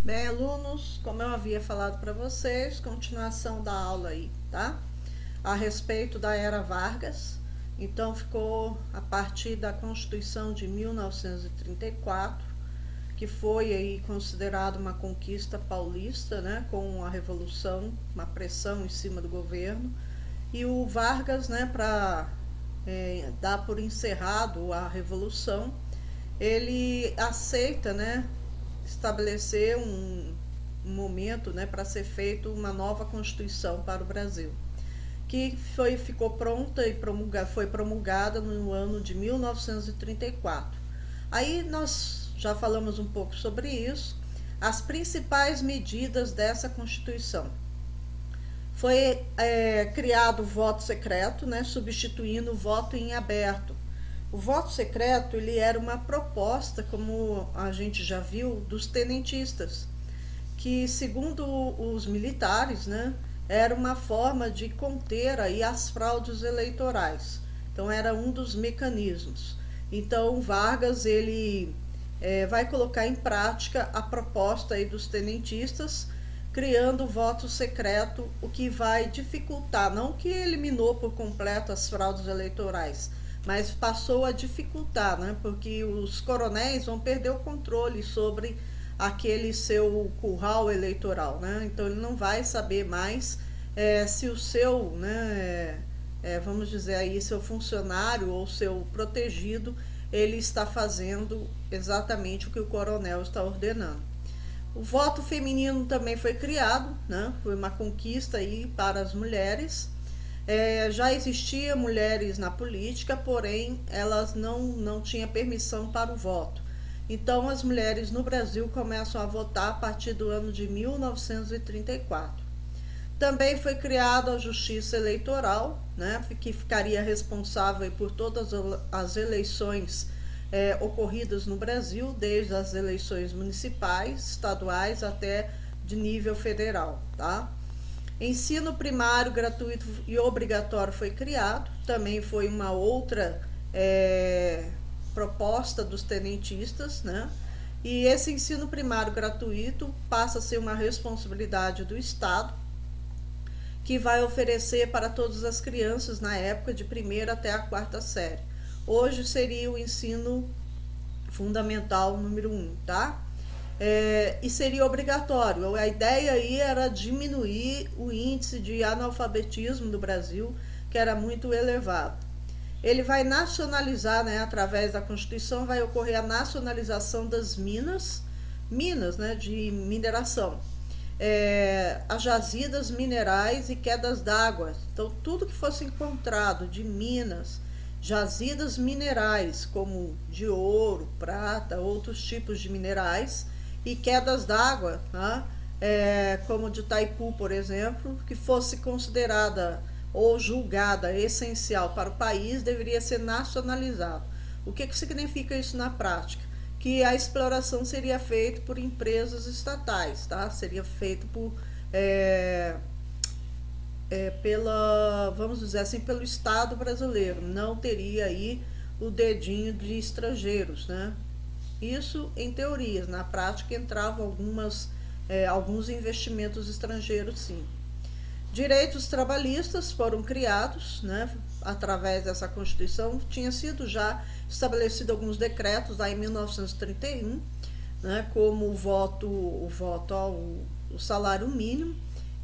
Bem, alunos, como eu havia falado para vocês, continuação da aula aí, tá? A respeito da Era Vargas. Então, ficou a partir da Constituição de 1934, que foi aí considerado uma conquista paulista, né? Com a Revolução, uma pressão em cima do governo. E o Vargas, né, para dar por encerrado a Revolução, ele aceita, né, estabelecer um momento, né, para ser feito uma nova Constituição para o Brasil, que ficou pronta e foi promulgada no ano de 1934. Aí nós já falamos um pouco sobre isso. As principais medidas dessa Constituição: foi criado o voto secreto, né, substituindo o voto em aberto. O voto secreto ele era uma proposta, como a gente já viu, dos tenentistas, que, segundo os militares, né, era uma forma de conter aí as fraudes eleitorais. Então era um dos mecanismos. Então Vargas ele vai colocar em prática a proposta aí dos tenentistas, criando o voto secreto, o que vai dificultar, não que eliminou por completo as fraudes eleitorais, mas passou a dificultar, né? Porque os coronéis vão perder o controle sobre aquele seu curral eleitoral, né? Então ele não vai saber mais se o seu, né, vamos dizer aí, seu funcionário ou seu protegido, ele está fazendo exatamente o que o coronel está ordenando. O voto feminino também foi criado, né? Foi uma conquista aí para as mulheres. Já existia mulheres na política, porém elas não tinham permissão para o voto. Então as mulheres no Brasil começam a votar a partir do ano de 1934. Também foi criada a Justiça Eleitoral, né, que ficaria responsável por todas as eleições ocorridas no Brasil, desde as eleições municipais, estaduais até de nível federal, tá? Ensino primário gratuito e obrigatório foi criado, também foi uma outra proposta dos tenentistas, né? E esse ensino primário gratuito passa a ser uma responsabilidade do Estado, que vai oferecer para todas as crianças na época de primeira até a quarta série. Hoje seria o ensino fundamental número 1, tá? E seria obrigatório. A ideia aí era diminuir o índice de analfabetismo do Brasil, que era muito elevado. Ele vai nacionalizar, né, através da Constituição, vai ocorrer a nacionalização das minas, né, de mineração, as jazidas minerais e quedas d'água. Então, tudo que fosse encontrado de minas, jazidas minerais, como de ouro, prata, outros tipos de minerais, e quedas d'água, né, como de Itaipu, por exemplo, que fosse considerada ou julgada essencial para o país, deveria ser nacionalizado. O que significa isso na prática? Que a exploração seria feita por empresas estatais, tá? Seria feito por vamos dizer assim, pelo Estado brasileiro. Não teria aí o dedinho de estrangeiros, né? Isso em teorias. Na prática entravam alguns investimentos estrangeiros, sim. Direitos trabalhistas foram criados, né, através dessa Constituição. Tinha sido já estabelecido alguns decretos lá em 1931, né, como o salário mínimo,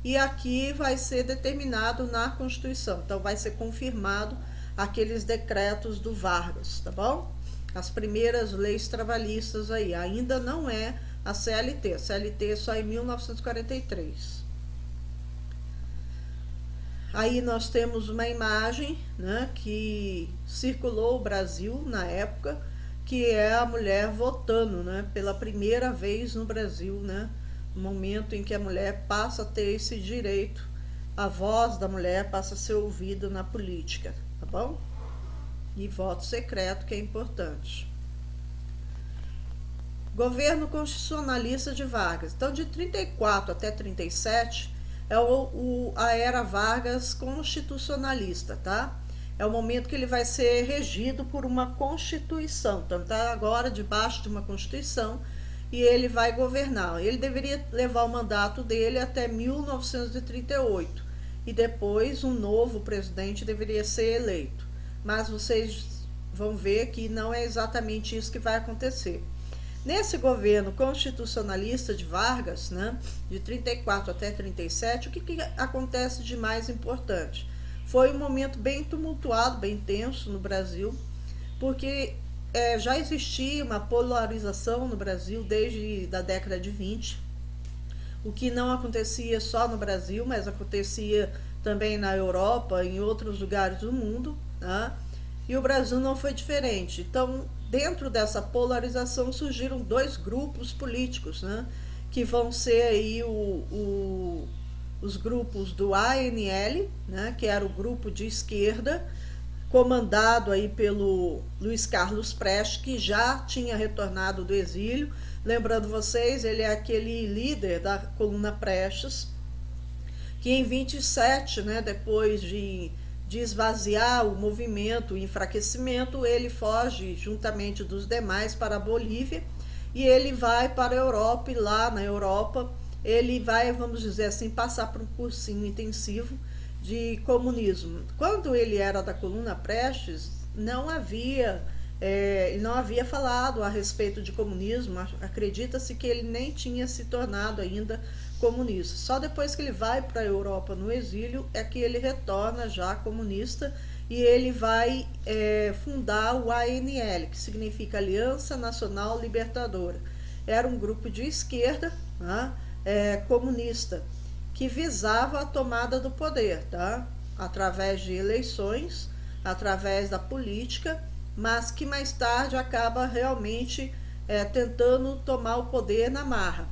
e aqui vai ser determinado na Constituição. Então vai ser confirmado aqueles decretos do Vargas, tá bom? As primeiras leis trabalhistas aí. Ainda não é a CLT. A CLT é só em 1943. Aí nós temos uma imagem, né, que circulou o Brasil na época, que é a mulher votando, né, pela primeira vez no Brasil, né, no momento em que a mulher passa a ter esse direito, a voz da mulher passa a ser ouvida na política, tá bom? E voto secreto, que é importante. Governo constitucionalista de Vargas. Então, de 34 até 37 a era Vargas constitucionalista, tá? É o momento que ele vai ser regido por uma Constituição. Então, está agora debaixo de uma Constituição e ele vai governar. Ele deveria levar o mandato dele até 1938 e depois um novo presidente deveria ser eleito. Mas vocês vão ver que não é exatamente isso que vai acontecer. Nesse governo constitucionalista de Vargas, né, de 34 até 37, o que acontece de mais importante? Foi um momento bem tumultuado, bem tenso no Brasil, porque já existia uma polarização no Brasil desde a década de 20, o que não acontecia só no Brasil, mas acontecia também na Europa, em outros lugares do mundo, né? E o Brasil não foi diferente. Então, dentro dessa polarização surgiram dois grupos políticos, né? Que vão ser aí os grupos do ANL, né? Que era o grupo de esquerda, comandado aí pelo Luiz Carlos Prestes, que já tinha retornado do exílio. Lembrando vocês, ele é aquele líder da coluna Prestes, que em 27, né, depois de esvaziar o movimento, o enfraquecimento, ele foge juntamente dos demais para a Bolívia e ele vai para a Europa, e lá na Europa ele vai, vamos dizer assim, passar por um cursinho intensivo de comunismo. Quando ele era da coluna Prestes, ele não havia falado a respeito de comunismo. Acredita-se que ele nem tinha se tornado ainda comunista. Só depois que ele vai para a Europa no exílio é que ele retorna já comunista e ele vai fundar o ANL, que significa Aliança Nacional Libertadora. Era um grupo de esquerda, né, comunista, que visava a tomada do poder, tá? Através de eleições, através da política, mas que mais tarde acaba realmente tentando tomar o poder na marra.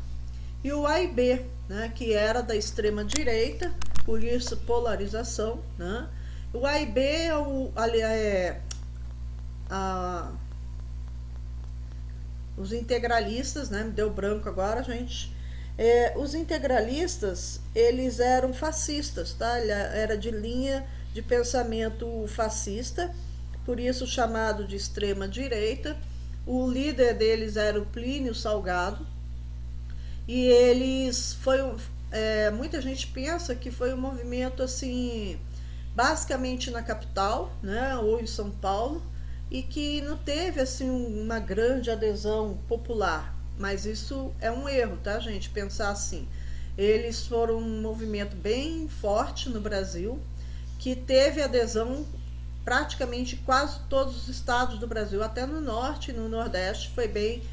E o AIB, né, que era da extrema direita, por isso polarização, né? O AIB os integralistas, né? Me deu branco agora, gente. Os integralistas, eles eram fascistas, tá? Ele era de linha de pensamento fascista, por isso chamado de extrema direita. O líder deles era o Plínio Salgado, e eles muita gente pensa que foi um movimento assim, basicamente na capital, né, ou em São Paulo, e que não teve assim uma grande adesão popular. Mas isso é um erro, tá, gente? Pensar assim. Eles foram um movimento bem forte no Brasil, que teve adesão praticamente quase todos os estados do Brasil, até no norte e no nordeste foi bem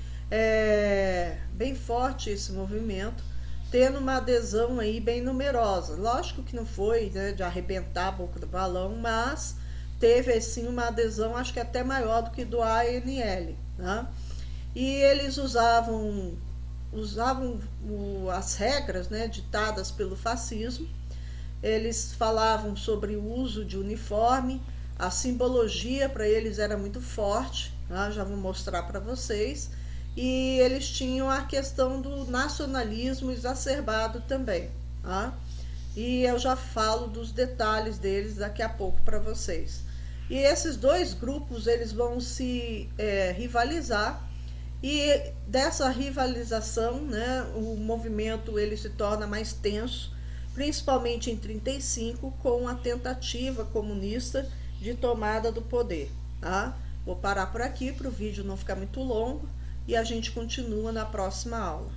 forte esse movimento, tendo uma adesão aí bem numerosa. Lógico que não foi, né, de arrebentar a boca do balão, mas teve assim uma adesão, acho que até maior do que do ANL, né? E eles usavam as regras, né, ditadas pelo fascismo. Eles falavam sobre o uso de uniforme, a simbologia para eles era muito forte, né? Já vou mostrar para vocês. E eles tinham a questão do nacionalismo exacerbado também, tá? E eu já falo dos detalhes deles daqui a pouco para vocês. E esses dois grupos, eles vão se rivalizar, e dessa rivalização, né, o movimento ele se torna mais tenso, principalmente em 35, com a tentativa comunista de tomada do poder, tá? Vou parar por aqui para o vídeo não ficar muito longo e a gente continua na próxima aula.